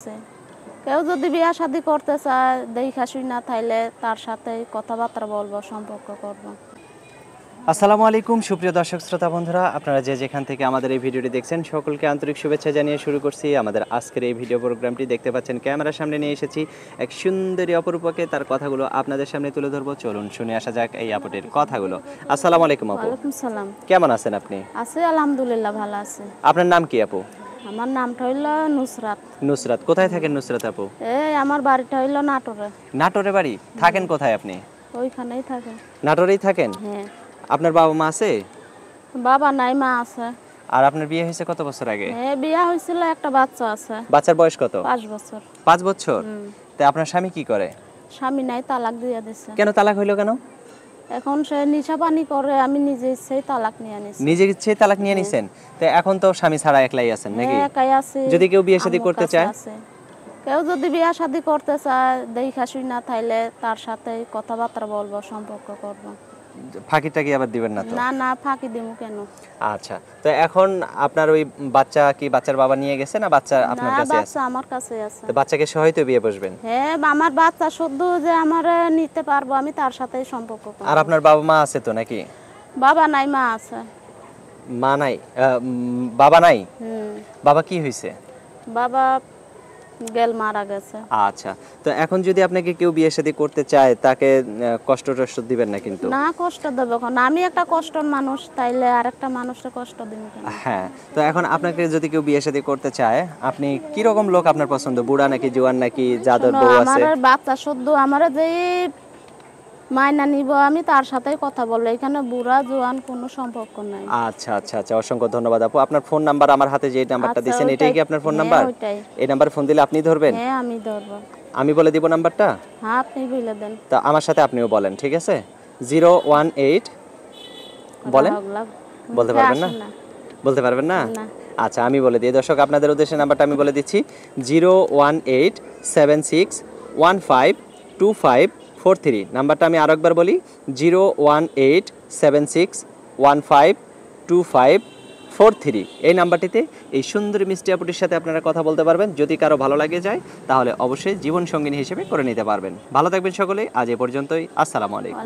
আছে। কেউ যদি বিয়া শাদী করতে চায় দেখা শুই না থাইলে তার সাথে কথাবার্তা বলবো, সম্পর্ক করব। আসসালামু আলাইকুম সুপ্রিয় দর্শক শ্রোতা বন্ধুরা, আপনারা যে যেখান থেকে আমাদের এই ভিডিওটি দেখছেন সকলকে আন্তরিক শুভেচ্ছা জানিয়ে শুরু করছি আমাদের আজকের এই ভিডিও প্রোগ্রামটি। দেখতে পাচ্ছেন ক্যামেরার সামনে নিয়ে এসেছি এক সুন্দরী অপরূপকে, তার কথাগুলো আপনাদের সামনে তুলে ধরবো। চলুন শুনে আসা যাক এই আপুটির কথাগুলো। আসসালামু আলাইকুম আপু, ওয়ালাইকুম সালাম। কেমন আছেন আপনি? আছে আলহামদুলিল্লাহ, ভালো আছে। আপনার নাম কি আপু? আমার নামটা হইল নুসরাত। নুসরাত। কোথায় থাকেন নুসরাত আপু? এই আমার বাড়িটা হইল নাটোরে। নাটোরে বাড়ি? থাকেন কোথায় আপনি? ওইখানেই থাকে। নাটোরেই থাকেন? হ্যাঁ। আপনার বাবা মা আছে? বাবা নাই, মা আছে। আর আপনার বিয়ে হয়েছে কত বছর আগে? হ্যাঁ, বিয়া হয়েছিল, একটা বাচ্চা আছে। বাচ্চার বয়স কত? 5 বছর। 5 বছর? তা আপনার স্বামী কি করে? স্বামী নাই, তালাক দিয়ে দিছে। কেন তালাক হইলো কেন? এখন সে নিশা পানি করে, আমি নিজে ইচ্ছেই তালাক নিয়ে নিছি। নিজের ইচ্ছে তালাক নিয়ে নিছেন? তো এখন তো স্বামী ছাড়া একলাই আছেন নাকি? হ্যাঁ, একাই আছি। যদি কেউ বিয়ে শাদী আম্মুর করতে কাছে চায়? আছে। কেউ যদি বিয়া শাদী করতে চায় দেখা শুই না থাইলে তার সাথে কথাবার্তা বলবো, সম্পর্ক করব। ফাঁকিটা কি আবার দিবেন না তো? না না, ফাঁকি দিমু কেন? আচ্ছা, তো এখন আপনার ওই বাচ্চা কি বাচ্চার বাবা নিয়ে গেছে না বাচ্চা আপনার না, কাছে আছে? বাচ্চা আমার কাছে আছে। তো বাচ্চাকে সহই তো বিয়ে বসবেন। হ্যাঁ, আমার বাচ্চা শুদ্ধ যে আমার নিতে পারবো, আমি তার সাথেই সম্পর্ক করব। আর আপনার বাবা মা আছে তো নাকি? বাবা নাই, মা আছে। মা নাই? বাবা নাই? হুম। বাবা কি হয়েছে? বাবা গেল, মারা গেছে। আচ্ছা, তো এখন যদি আপনাকে কেউ বিয়ে শাদী করতে চায় তাকে কষ্ট টষ্ট দিবেন না কিন্তু? না, কষ্ট দেবো কেন? আমি একটা কষ্টের মানুষ, তাইলে আরেকটা মানুষকে কষ্ট দিব কেন? হ্যাঁ, তো এখন আপনাকে যদি কেউ বিয়ে শাদী করতে চায়, আপনি কি রকম লোক আপনার পছন্দ? বুড়া নাকি জোয়ান নাকি যাদের শোনো, বউ আমার আছে? বাচ্চা শুদ্ধ, আমার যে মাইনা নিব আমি তার সাথেই কথা বলবো। এখানে বুড়া জোয়ান কোনো সম্পর্ক নাই। আচ্ছা আচ্ছা আচ্ছা, অসংখ্য ধন্যবাদ আপু। আপনার ফোন নাম্বার আমার হাতে যে নাম্বারটা আচ্ছা, দিয়েছেন এটাই কি আপনার ফোন হ্যাঁ, নাম্বার? ওইটাই। এই নাম্বারে ফোন দিলে আপনি ধরবেন? হ্যাঁ, আমি ধরবো। আমি বলে দিব নাম্বারটা? হ্যাঁ, আপনি বলে দেন। তা আমার সাথে আপনিও বলেন, ঠিক আছে? 018 বলেন। বলতে পারবেন না? বলতে পারবেন না? না। আচ্ছা, আমি বলে দিই। দর্শক আপনাদের উদ্দেশ্যে নাম্বারটা আমি বলে দিচ্ছি, 01876152543। নাম্বারটা আমি আরেকবার বলি, 01876152543। এই নাম্বারটিতে এই সুন্দরী মিষ্টি আপুটির সাথে আপনারা কথা বলতে পারবেন। যদি কারো ভালো লাগে যায় তাহলে অবশ্যই জীবন সঙ্গিনী হিসেবে করে নিতে পারবেন। ভালো থাকবেন সকলে। আজ এ পর্যন্তই। আসসালামু আলাইকুম।